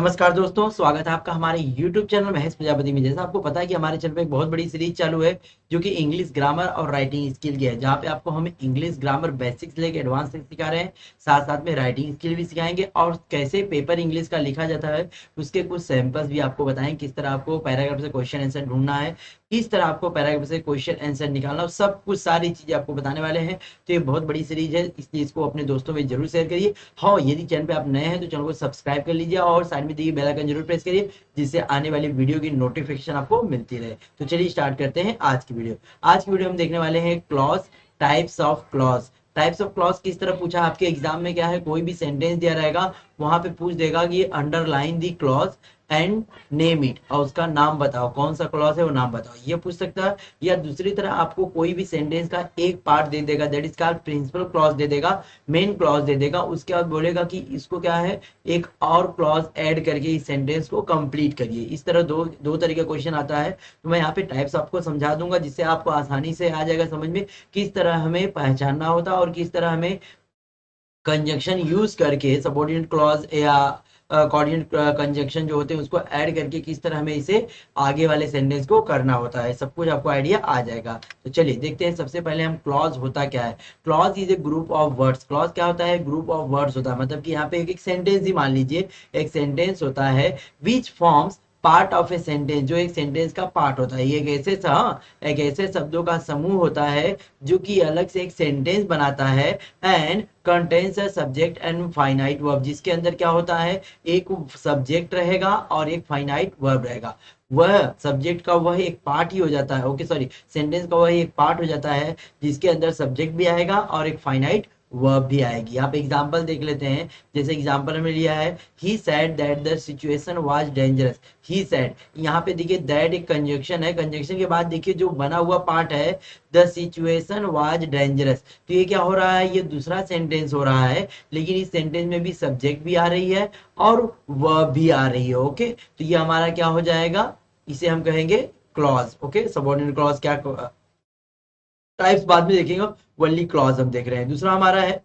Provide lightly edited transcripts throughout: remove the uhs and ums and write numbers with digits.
नमस्कार दोस्तों, स्वागत है आपका हमारे YouTube चैनल महेश प्रजापति में। जैसा आपको पता है कि हमारे चैनल पे एक बहुत बड़ी सीरीज चालू है जो कि इंग्लिश ग्रामर और राइटिंग स्किल की है, जहाँ पे आपको हम इंग्लिश ग्रामर बेसिक्स लेके एडवांस तक सिखा रहे हैं। साथ साथ में राइटिंग स्किल भी सिखाएंगे और कैसे पेपर इंग्लिश का लिखा जाता है उसके कुछ सैंपल्स भी आपको बताएं, किस तरह आपको पैराग्राफ से क्वेश्चन आंसर ढूंढना है, किस तरह आपको पैराग्राफ से क्वेश्चन आंसर निकालना, सब कुछ सारी चीजें आपको बताने वाले हैं। तो ये बहुत बड़ी सीरीज है, इसलिए इसको अपने दोस्तों में जरूर शेयर करिए। हाँ, यदि चैनल पे आप नए हैं तो चैनल को सब्सक्राइब कर लीजिए और साइड में दिए बेल आइकन जरूर प्रेस करिए, जिससे आने वाली वीडियो की नोटिफिकेशन आपको मिलती रहे। तो चलिए स्टार्ट करते हैं आज की वीडियो। आज की वीडियो हम देखने वाले हैं clause, types of clause. Types of clause किस तरह पूछा आपके एग्जाम में, क्या है, कोई भी सेंटेंस दिया रहेगा, वहां पे पूछ देगा कि underline the clause and name it, और उसका नाम बताओ, कौन सा क्लॉज है वो नाम बताओ, ये पूछ सकता है। या दूसरी तरह आपको कोई भी सेंटेंस का एक पार्ट दे देगा, that is called principal clause दे देगा, मेन क्लॉज दे देगा। उसके बाद बोलेगा कि इसको क्या है, एक और क्लॉज ऐड करके इस सेंटेंस को कंप्लीट करिए। इस तरह दो दो तरह का क्वेश्चन आता है। तो मैं यहाँ पे टाइप्स आपको समझा दूंगा, जिससे आपको आसानी से आ जाएगा समझ में किस तरह हमें पहचानना होता है और किस तरह हमें कंजंक्शन यूज करके सबऑर्डिनेट क्लॉज या कोऑर्डिनेट कंजंक्शन जो होते हैं उसको ऐड करके किस तरह हमें इसे आगे वाले सेंटेंस को करना होता है, सब कुछ आपको आइडिया आ जाएगा। तो चलिए देखते हैं। सबसे पहले हम क्लॉज होता क्या है। Clause is a group of words. Clause क्या होता है, ग्रुप ऑफ वर्ड्स होता है। मतलब कि यहाँ पे एक सेंटेंस ही मान लीजिए, एक सेंटेंस होता है which forms part of a sentence, जो एक सेंटेंस का पार्ट होता है। ये एक ऐसे शब्दों का समूह होता है जो कि अलग से एक सेंटेंस बनाता है। And contains a subject and finite verb, जिसके अंदर क्या होता है, एक सब्जेक्ट रहेगा और एक फाइनाइट वर्ब रहेगा। वह सब्जेक्ट का वह एक पार्ट ही हो जाता है, ओके सॉरी, सेंटेंस का वह एक पार्ट हो जाता है जिसके अंदर सब्जेक्ट भी आएगा और एक फाइनाइट वर्ब भी आएगी। आप एग्जांपल देख लेते हैं। जैसे एग्जांपल में लिया है, he said that the situation was dangerous. He said, यहाँ पे देखिए दैट एक कंजक्शन है, कंजक्शन के बाद देखिए जो बना हुआ पार्ट है, द सिचुएशन वाज डेंजरस। तो ये क्या हो रहा है, ये दूसरा सेंटेंस हो रहा है, लेकिन इस सेंटेंस में भी सब्जेक्ट भी आ रही है और वर्ब भी आ रही है। ओके, तो ये हमारा क्या हो जाएगा, इसे हम कहेंगे क्लॉज। ओके, सबऑर्डिनेट क्लॉज क्या टाइप्स बाद में देखेंगे, वनली क्लॉज हम देख रहे हैं। दूसरा हमारा है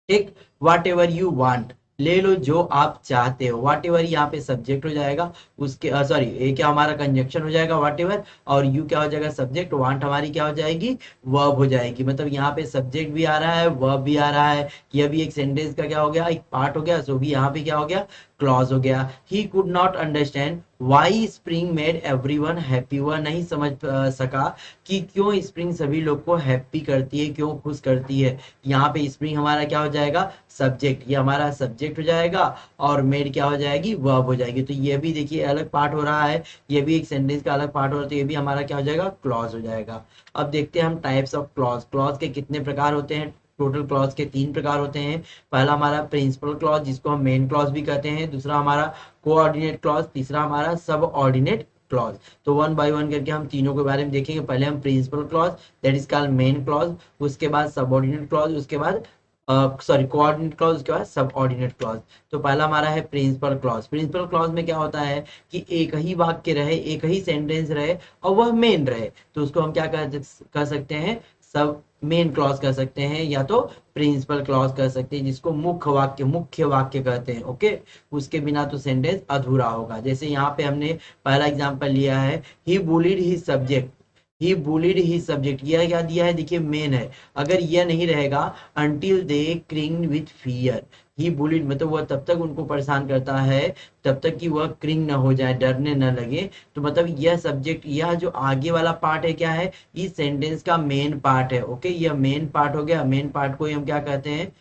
एक वाट एवर यू वांट, ले लो जो आप चाहते हो। वाट एवर यहाँ पे सब्जेक्ट हो जाएगा, उसके सॉरी ये क्या हमारा कंजक्शन हो जाएगा वाट एवर, और यू क्या हो जाएगा सब्जेक्ट, वांट हमारी क्या हो जाएगी वर्ब हो जाएगी। मतलब यहाँ पे सब्जेक्ट भी आ रहा है, वर्ब भी आ रहा है, यह भी एक सेंटेंस का क्या हो गया, एक पार्ट हो गया। सो भी यहाँ पे क्या हो गया, क्लॉज हो गया। He could not understand why spring made everyone happy, वह नहीं समझ सका कि क्यों स्प्रिंग सभी लोग को हैप्पी करती है, क्यों खुश करती है। यहाँ पे स्प्रिंग हमारा क्या हो जाएगा सब्जेक्ट, ये हमारा सब्जेक्ट हो जाएगा और मेड क्या हो जाएगी वर्ब हो जाएगी। तो ये भी देखिए अलग पार्ट हो रहा है, ये भी एक सेंटेंस का अलग पार्ट हो रहा है, तो ये भी हमारा क्या हो जाएगा क्लॉज हो जाएगा। अब देखते हैं हम टाइप्स ऑफ क्लॉज। क्लॉज के कितने प्रकार होते हैं, टोटल क्लॉज के 3 प्रकार होते हैं। पहला हमारा प्रिंसिपल क्लॉज, जिसको हम मेन क्लॉज भी कहते हैं। दूसरा हमारा कोऑर्डिनेट क्लॉज, तीसरा हमारा सब ऑर्डिनेट क्लॉज। तो वन बाय वन करके हम तीनों के बारे में देखेंगे। पहले हम principal clause, that is called main clause, उसके बाद सबऑर्डिनेट क्लॉज, उसके बाद सॉरी कोऑर्डिनेट क्लॉज, उसके बाद सब ऑर्डिनेट क्लॉज। तो पहला हमारा है प्रिंसिपल क्लॉज। प्रिंसिपल क्लॉज में क्या होता है कि एक ही वाक्य रहे, एक ही सेंटेंस रहे और वह मेन रहे, तो उसको हम क्या कर सकते हैं, सब मेन क्लॉज कर सकते हैं, या तो प्रिंसिपल क्लॉज कर सकते हैं, जिसको मुख्य वाक्य कहते हैं। ओके, उसके बिना तो सेंटेंस अधूरा होगा। जैसे यहाँ पे हमने पहला एग्जांपल लिया है, ही बुलिड हिज सब्जेक्ट। ही बुलिड ही सब्जेक्ट, यह क्या दिया है, देखिए मेन है। अगर यह नहीं रहेगा, until they cringe with fear. He bullied मतलब वह तब तक उनको परेशान करता है, तब तक कि वह क्रिंग ना हो जाए, डरने न लगे। तो मतलब यह सब्जेक्ट, यह जो आगे वाला पार्ट है क्या है, इस सेंटेंस का मेन पार्ट है। ओके, यह मेन पार्ट हो गया। मेन पार्ट को ही हम क्या कहते हैं,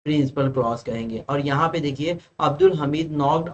प्रिंसिपल क्लॉज कहेंगे। और यहाँ पे देखिए, Abdul Hamid knocked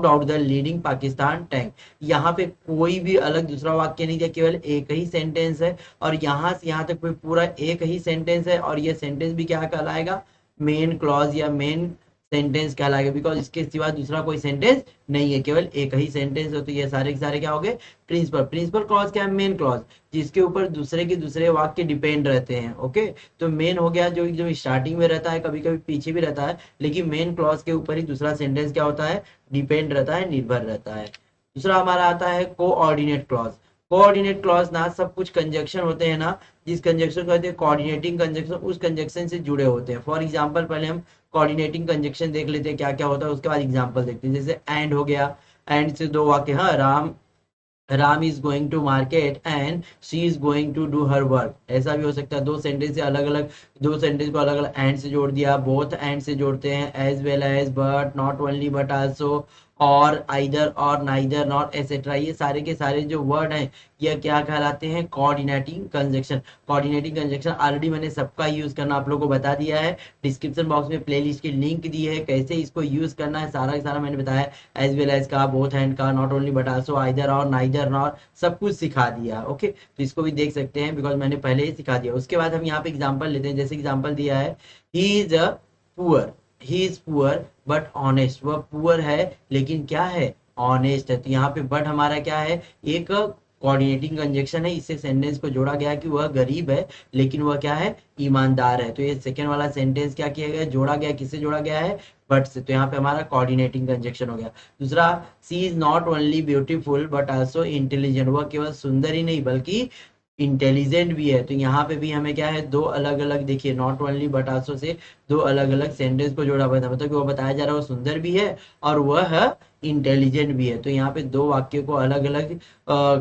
out the leading Pakistan tank. यहाँ पे कोई भी अलग दूसरा वाक्य नहीं दिया, केवल एक ही सेंटेंस है, और यहाँ से यहाँ तक पूरा एक ही सेंटेंस है, और ये सेंटेंस भी क्या कहलाएगा, मेन क्लॉज या मेन सेंटेंस कहलाएगा, बिकॉज इसके सिवा दूसरा कोई सेंटेंस नहीं है, केवल एक ही सेंटेंस हो। तो ये सारे के सारे क्या हो गए प्रिंसिपल। प्रिंसिपल क्लॉज क्या है, मेन क्लॉज, जिसके ऊपर दूसरे के दूसरे वाक्य डिपेंड रहते हैं। ओके, तो मेन हो गया जो एकदम स्टार्टिंग में रहता है, कभी कभी पीछे भी रहता है, लेकिन मेन क्लॉज के ऊपर ही दूसरा सेंटेंस क्या होता है, डिपेंड रहता है, निर्भर रहता है। दूसरा हमारा आता है कोऑर्डिनेट क्लॉज। कोऑर्डिनेट क्लॉज ना सब कुछ कंजक्शन होते हैं ना, जिस कंजक्शन को कहते हैं कोऑर्डिनेटिंग कंजक्शन, उस कंजक्शन से जुड़े होते हैं। फॉर एग्जांपल पहले हम कोऑर्डिनेटिंग कंजक्शन देख लेते हैं क्या क्या होता है, उसके बाद एग्जांपल देखते हैं। जैसे एंड हो गया, एंड से दो वाक्य, हाँ, Ram is going to market and she is going to do her work, ऐसा भी हो सकता है। दो सेंटेंस से अलग अलग, दो सेंटेंस को अलग अलग एंड से जोड़ दिया, बोथ एंड से जोड़ते हैं, as well as, but, not only but also, or, either or, neither nor, etcetera, ये सारे के सारे जो वर्ड हैं ये क्या कहलाते हैं, coordinating conjunction. Coordinating conjunction already मैंने सबका यूज करना आप लोगों को बता दिया है, डिस्क्रिप्शन बॉक्स में प्लेलिस्ट की लिंक दी है, कैसे इसको यूज करना है सारा का सारा मैंने बताया, एज वेल एज का, बोथ हैंड का, not only but also, either or, neither not, सब कुछ सिखा दिया। ओके, तो इसको भी देख सकते हैं बिकॉज मैंने पहले ही सिखा दिया। उसके बाद हम यहाँ पे एग्जाम्पल लेते हैं। जैसे एग्जाम्पल दिया है, he is a poor, he is poor but honest, वह पुअर है लेकिन क्या है, ऑनेस्ट है। तो यहाँ पे बट हमारा क्या है, एक कोऑर्डिनेटिंग कंजक्शन है, इससे सेंटेंस को जोड़ा गया कि वह गरीब है लेकिन वह क्या है, ईमानदार है। तो ये सेकेंड वाला सेंटेंस क्या किया गया, जोड़ा गया, किससे जोड़ा गया है, बट से। तो यहाँ पे हमारा कोऑर्डिनेटिंग कंजक्शन हो गया। दूसरा, she is not only beautiful but also intelligent, वह केवल सुंदर ही नहीं बल्कि इंटेलिजेंट भी है। तो यहाँ पे भी हमें क्या है, दो अलग अलग, देखिए, not only but also say दो अलग अलग सेंटेंस को जोड़ा हुआ था, मतलब कि वो बताया जा रहा है वो सुंदर भी है और वह इंटेलिजेंट भी है। तो यहाँ पे दो वाक्य को अलग अलग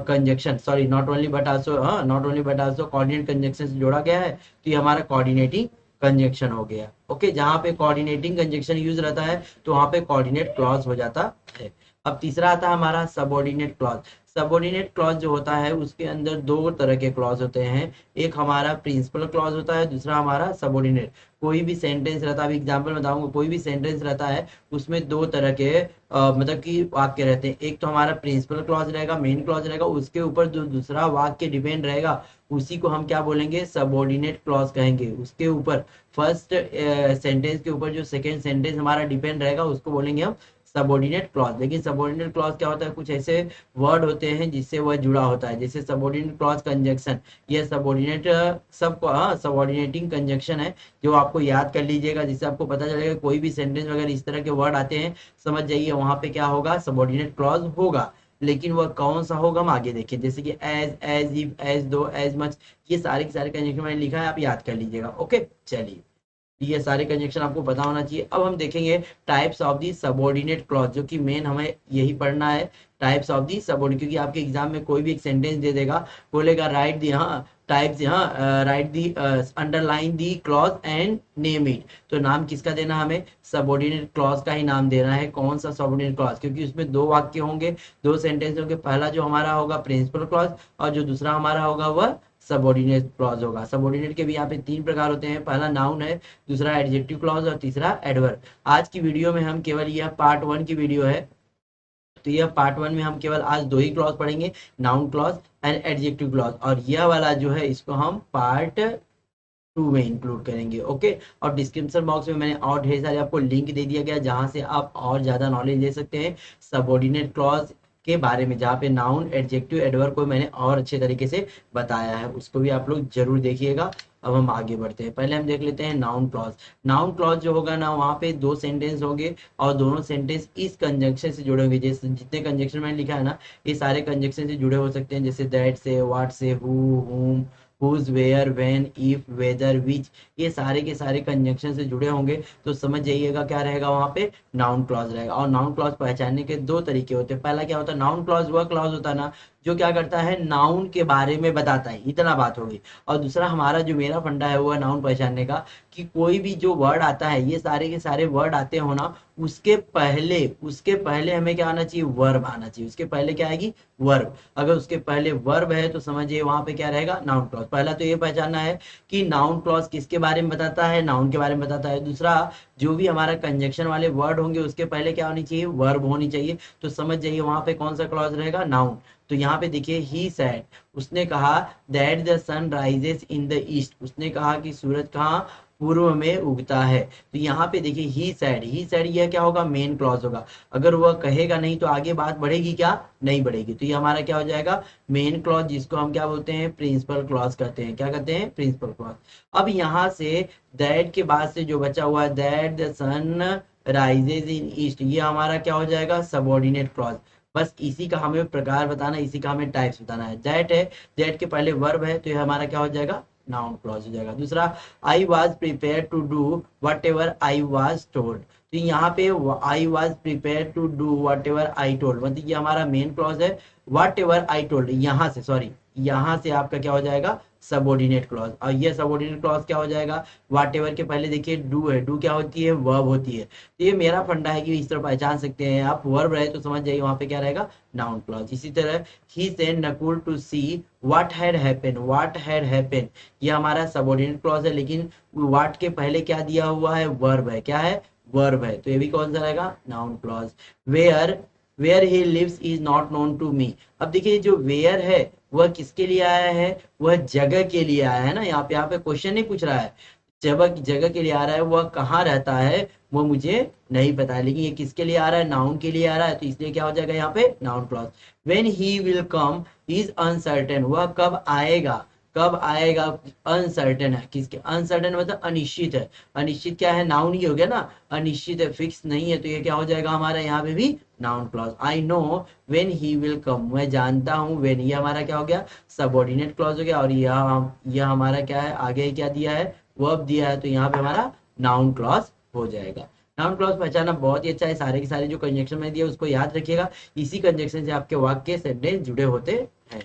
conjunction, sorry, not only but also, हाँ, not only but also coordinate conjunction से जोड़ा गया है, तो ये हमारा कोऑर्डिनेटिंग कंजक्शन हो गया। ओके, जहाँ पे कोऑर्डिनेटिंग कंजक्शन यूज रहता है तो वहाँ पे कोऑर्डिनेट क्लॉज हो जाता है। अब तीसरा आता है हमारा सबऑर्डिनेट क्लॉज। सबऑर्डिनेट क्लॉज जो होता है उसके अंदर दो तरह के क्लॉज होते हैं, एक हमारा प्रिंसिपल क्लॉज होता है, दूसरा हमारा सबऑर्डिनेट। कोई भी सेंटेंस रहता है, अभी एग्जांपल बताऊंगा, कोई भी सेंटेंस रहता है उसमें दो तरह के मतलब कि वाक्य रहते हैं। एक तो हमारा प्रिंसिपल क्लॉज रहेगा, मेन क्लॉज रहेगा, उसके ऊपर जो दूसरा वाक्य डिपेंड रहेगा उसी को हम क्या बोलेंगे, सबऑर्डिनेट क्लॉज कहेंगे। उसके ऊपर फर्स्ट सेंटेंस के ऊपर जो सेकेंड सेंटेंस हमारा डिपेंड रहेगा उसको बोलेंगे हम सबऑर्डिनेट क्लॉज। लेकिन सबऑर्डिनेट क्लॉज क्या होता है, कुछ ऐसे वर्ड होते हैं जिससे वह जुड़ा होता है, जैसे सबऑर्डिनेट क्लॉज कंजक्शन, ये सबऑर्डिनेट सब, हाँ, सबऑर्डिनेटिंग कंजक्शन है, जो आपको याद कर लीजिएगा, जिससे आपको पता चलेगा कोई भी सेंटेंस वगैरह इस तरह के वर्ड आते हैं, समझ जाइए वहां पे क्या होगा, सबऑर्डिनेट क्लॉज होगा। लेकिन वह कौन सा होगा हम आगे देखें, जैसे कि एज, एज इफ, एज दो, एज मच, ये सारे के सारे कंजक्शन मैंने लिखा है, आप याद कर लीजिएगा। ओके, चलिए, ये सारे कंजक्शन आपको पता होना चाहिए। अब हम देखेंगे types of the subordinate clause, जो कि मेन हमें यही पढ़ना है, टाइप्स ऑफ दी सबऑर्डिनेट, क्योंकि आपके एग्जाम में कोई भी एक सेंटेंस दे देगा, बोलेगा राइट दी, हाँ, टाइप्स, हाँ, right the, underline the clause and name it. तो नाम किसका देना, हमें सबऑर्डिनेट क्लॉज का ही नाम देना है। कौन सा सबऑर्डिनेट क्लॉज, क्योंकि उसमें दो वाक्य होंगे, दो सेंटेंस होंगे, पहला जो हमारा होगा प्रिंसिपल क्लॉज और जो दूसरा हमारा होगा वह सबऑर्डिनेट क्लॉज होगा। सबऑर्डिनेट के भी यहाँ पे तीन प्रकार होते हैं, पहला नाउन है, दूसरा एडजेक्टिव क्लॉज और तीसरा एडवर्ब। आज की वीडियो में हम केवल, यह पार्ट 1 की वीडियो है, तो यह पार्ट 1 में हम केवल आज दो ही क्लॉज पढ़ेंगे, noun clause and adjective clause, और यह वाला जो है इसको हम पार्ट 2 में इंक्लूड करेंगे। ओके, और डिस्क्रिप्शन बॉक्स में मैंने और ढेर सारे आपको लिंक दे दिया गया जहां से आप और ज्यादा नॉलेज ले सकते हैं सबऑर्डिनेट क्लॉज के बारे में, जहाँ पे नाउन, एडजेक्टिव, एडवर्ब को मैंने और अच्छे तरीके से बताया है, उसको भी आप लोग जरूर देखिएगा। अब हम आगे बढ़ते हैं, पहले हम देख लेते हैं नाउन क्लॉज। नाउन क्लॉज जो होगा ना, वहाँ पे दो सेंटेंस होंगे और दोनों सेंटेंस इस कंजक्शन से जुड़े होंगे। जैसे जितने कंजक्शन मैंने लिखा है ना, ये सारे कंजक्शन से जुड़े हो सकते हैं, जैसे दैट से, व्हाट से, who, whom, whose, where, when, if, whether, which, ये सारे के सारे कंजक्शन से जुड़े होंगे। तो समझ जाइएगा क्या रहेगा, वहां पे नाउन क्लॉज रहेगा। और नाउन क्लॉज पहचानने के दो तरीके होते हैं। पहला क्या होता है, नाउन क्लॉज वह क्लॉज होता है ना जो क्या करता है, नाउन के बारे में बताता है, इतना बात होगी। और दूसरा हमारा जो मेरा फंडा है वो है नाउन पहचानने का, कि कोई भी जो वर्ड आता है, ये सारे के सारे वर्ड आते हो ना, उसके पहले हमें क्या आना चाहिए, वर्ब आना चाहिए। उसके पहले क्या आएगी, वर्ब। अगर उसके पहले वर्ब है तो समझिए वहां पे क्या रहेगा, नाउन क्लॉज। पहला तो ये पहचानना है कि नाउन क्लॉज किसके बारे में बताता है, नाउन के बारे में बताता है। दूसरा, जो भी हमारा कंजक्शन वाले वर्ड होंगे उसके पहले क्या होनी चाहिए, वर्ब होनी चाहिए। तो समझ जाइए वहां पे कौन सा क्लॉज रहेगा, नाउन। तो यहाँ पे देखिए, ही सैड, उसने कहा, that the sun rises in the east, उसने कहा कि सूरज कहाँ, पूर्व में उगता है। तो यहाँ पे देखिए, ही सैड, ही सैड, यह क्या होगा, मेन क्लॉज होगा। अगर वह कहेगा नहीं तो आगे बात बढ़ेगी क्या, नहीं बढ़ेगी। तो ये हमारा क्या हो जाएगा, मेन क्लॉज, जिसको हम क्या बोलते हैं, प्रिंसिपल क्लॉज कहते हैं। क्या कहते हैं, प्रिंसिपल क्लॉज। अब यहाँ से दैट के बाद से जो बचा हुआ है, that the sun rises in east, ये हमारा क्या हो जाएगा, सबऑर्डिनेट क्लॉज। बस इसी का हमें प्रकार बताना, इसी का हमें टाइप्स बताना है। दैट है, दैट के पहले वर्ब है तो ये हमारा क्या हो जाएगा, नाउन क्लॉज हो जाएगा। दूसरा, I was prepare to do whatever I was told, तो यहाँ पे I was prepare to do whatever I told, मतलब ये हमारा मेन क्लॉज है। वट एवर आई टोल्ड, यहाँ से सॉरी, यहाँ से आपका क्या हो जाएगा, सबऑर्डिनेट क्लॉज। और ये सबऑर्डिनेट क्लॉज क्या हो जाएगा, वट एवर के पहले देखिए डू है, डू क्या होती है, वर्ब होती है। तो ये मेरा फंडा है कि इस तरह पहचान सकते हैं आप, वर्ब रहे तो समझ जाइए वहां पे क्या रहेगा, नाउन क्लॉज। इसी तरह ही send Nakul to see what had happen, what had happen, ये हमारा सबऑर्डिनेट क्लॉज है, लेकिन व्हाट के पहले क्या दिया हुआ है, वर्ब है, क्या है, वर्ब है, तो ये भी कौन सा रहेगा, noun clause. Where where he lives is not known to me, अब देखिए जो वेयर है वह किसके लिए आया है, वह जगह के लिए आया है ना, यहाँ पे क्वेश्चन नहीं पूछ रहा है, जगह जगह के लिए आ रहा है, वह कहाँ रहता है वो मुझे नहीं पता है, लेकिन ये किसके लिए आ रहा है, नाउन के लिए आ रहा है, तो इसलिए क्या हो जाएगा यहाँ पे, noun clause. When he will come is uncertain, वह कब आएगा, कब आएगा, अनसर्टेन है, किसके, अनसर्टेन मतलब अनिश्चित है, अनिश्चित क्या है, नाउन ही हो गया ना, अनिश्चित है, फिक्स नहीं है, तो ये क्या हो जाएगा हमारा यहाँ पे भी noun clause. I know when he will कम, मैं जानता हूँ, व्हेन ये हमारा क्या हो गया, सबऑर्डिनेट क्लॉज हो गया, और यह हमारा क्या है, आगे क्या दिया है, वर्ब दिया है, तो यहाँ पे हमारा नाउन क्लॉज हो जाएगा। नाउन क्लॉज पहचाना बहुत ही अच्छा है, सारे के सारे जो कंजक्शन में दिए उसको याद रखिएगा, इसी कंजक्शन से आपके वाक्य सेंटेंस जुड़े होते हैं।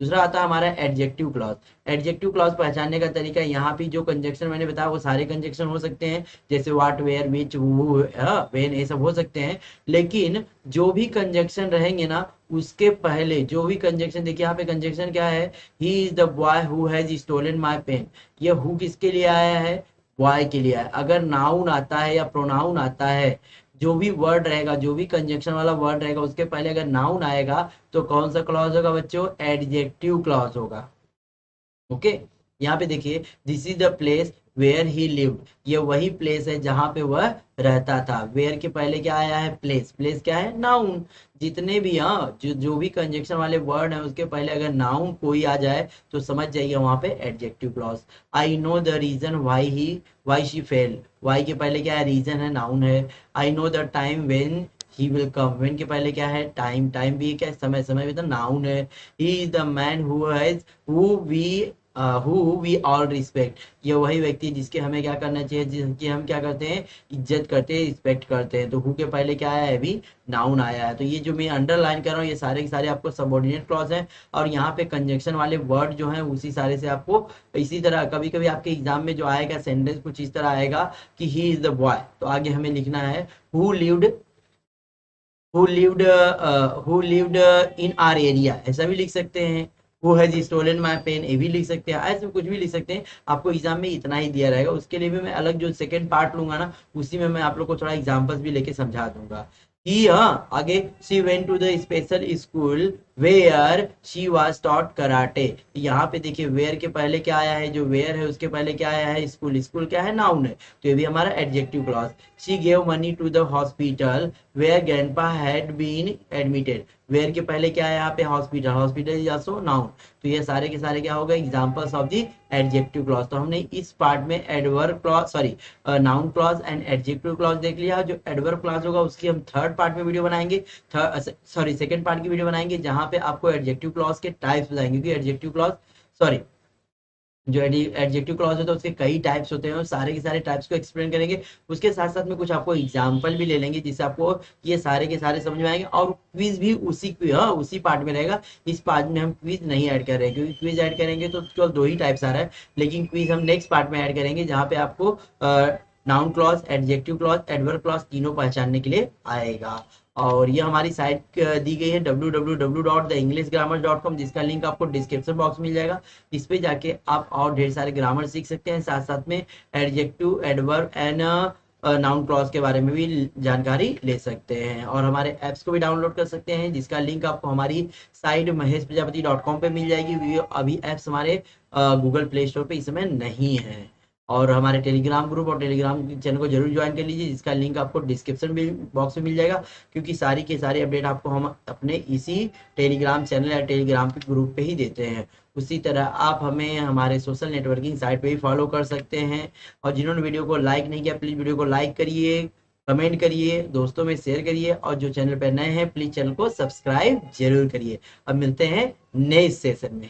दूसरा आता है हमारा एडजेक्टिव क्लॉज। एडजेक्टिव क्लॉज पहचानने का तरीका, यहाँ पे जो कंजक्शन मैंने बताया वो सारे कंजक्शन हो सकते हैं, जैसे what, where, which, who, when, ये सब हो सकते हैं, लेकिन जो भी कंजक्शन रहेंगे ना उसके पहले जो भी कंजक्शन, देखिए यहाँ पे कंजक्शन क्या है, he is the boy who has stolen my pen, ये हु किसके लिए आया है, बॉय के लिए आया। अगर नाउन आता है या प्रोनाउन आता है, जो भी वर्ड रहेगा, जो भी कंजक्शन वाला वर्ड रहेगा उसके पहले अगर नाउन आएगा तो कौन सा क्लॉज होगा बच्चों, एडजेक्टिव क्लॉज होगा। ओके, यहाँ पे देखिए, this is the place where he lived, ये वही प्लेस है जहां पे वह रहता था। वेयर के पहले क्या आया है, प्लेस, प्लेस क्या है, नाउन। जितने भी जो भी कंजक्शन वाले वर्ड है उसके पहले अगर नाउन कोई आ जाए तो समझ जाइए वहां पे adjective clause. I know the reason why she fail, why के पहले क्या है, रीजन है, नाउन है। I know the time when he will come, when के पहले क्या है, टाइम, टाइम भी क्या है, समय, समय भी तो नाउन है। He is the man who we all respect, ये वही व्यक्ति जिसके हमें क्या करना चाहिए, जिसकी हम क्या करते हैं, इज्जत करते हैं, रिस्पेक्ट करते हैं, तो हु के पहले क्या आया है, अभी नाउन आया है। तो ये जो मैं अंडरलाइन कर रहा हूँ ये सारे के सारे आपको सबऑर्डिनेट क्लॉज हैं, और यहाँ पे कंजक्शन वाले वर्ड जो हैं उसी सारे से आपको, इसी तरह कभी कभी आपके एग्जाम में जो आएगा सेंटेंस कुछ इस तरह आएगा कि ही इज द बॉय, तो आगे हमें लिखना है who lived, who lived who lived in our area, ऐसा भी लिख सकते हैं। Who has stolen my pen, ये भी लिख सकते हैं, ऐसे कुछ भी लिख सकते हैं। आपको एग्जाम में इतना ही दिया रहेगा, उसके लिए भी मैं अलग जो सेकंड पार्ट लूंगा ना उसी में मैं आप लोग को थोड़ा एग्जांपल्स भी लेके समझा दूंगा। ही आगे, she went to the special school where she was taught karate, यहाँ पे देखिए वेयर के पहले क्या आया है, जो वेयर है उसके पहले क्या आया है, स्कूल, स्कूल क्या है, नाउन है, तो ये भी हमारा adjective clause. She gave money to the hospital where grandpa had been admitted, where के पहले क्या है यहाँ पे, hospital, hospital is also noun, तो ये सारे के सारे क्या होगा, examples of the adjective clause. तो हमने इस पार्ट में adverb clause, sorry noun clause and adjective clause देख लिया। जो एडवर्ब क्लॉज होगा उसकी हम थर्ड पार्ट में वीडियो बनाएंगे, सॉरी सेकंड पार्ट की वीडियो बनाएंगे, जहां पे आपको एडजेक्टिव क्लॉज के टाइप्स बताएंगे, क्योंकि एडजेक्टिव क्लॉज, सॉरी जो एडजेक्टिव क्लॉज होता है उसके कई टाइप्स होते हैं, सारे के सारे टाइप्स को एक्सप्लेन करेंगे। उसके साथ साथ में कुछ आपको एग्जांपल भी ले लेंगे जिससे आपको ये सारे के सारे समझ में आएंगे, और क्विज भी उसी पार्ट में रहेगा। इस पार्ट में हम क्विज नहीं ऐड कर रहे हैं, क्योंकि क्विज ऐड करेंगे तो केवल दो ही टाइप्स आ रहा है, लेकिन क्विज हम नेक्स्ट पार्ट में ऐड करेंगे जहाँ पे आपको noun clause, adjective clause, adverb clause तीनों पहचानने के लिए आएगा। और ये हमारी साइट दी गई है www.theenglishgrammar.com, जिसका लिंक आपको डिस्क्रिप्शन बॉक्स में मिल जाएगा। इस पे जाके आप और ढेर सारे ग्रामर सीख सकते हैं, साथ साथ में adjective, adverb and noun clause के बारे में भी जानकारी ले सकते हैं, और हमारे ऐप्स को भी डाउनलोड कर सकते हैं, जिसका लिंक आपको हमारी साइट maheshprajapati.com पे मिल जाएगी। अभी ऐप्स हमारे गूगल प्ले स्टोर पे इस समय नहीं है। और हमारे टेलीग्राम ग्रुप और टेलीग्राम चैनल को जरूर ज्वाइन कर लीजिए, जिसका लिंक आपको डिस्क्रिप्शन बॉक्स में मिल जाएगा, क्योंकि सारी की सारी अपडेट आपको हम अपने इसी टेलीग्राम चैनल या टेलीग्राम ग्रुप पे ही देते हैं। उसी तरह आप हमें हमारे सोशल नेटवर्किंग साइट पे भी फॉलो कर सकते हैं, और जिन्होंने वीडियो को लाइक नहीं किया प्लीज़ वीडियो को लाइक करिए, कमेंट करिए, दोस्तों में शेयर करिए, और जो चैनल पर नए हैं प्लीज़ चैनल को सब्सक्राइब जरूर करिए। अब मिलते हैं नए सेशन में।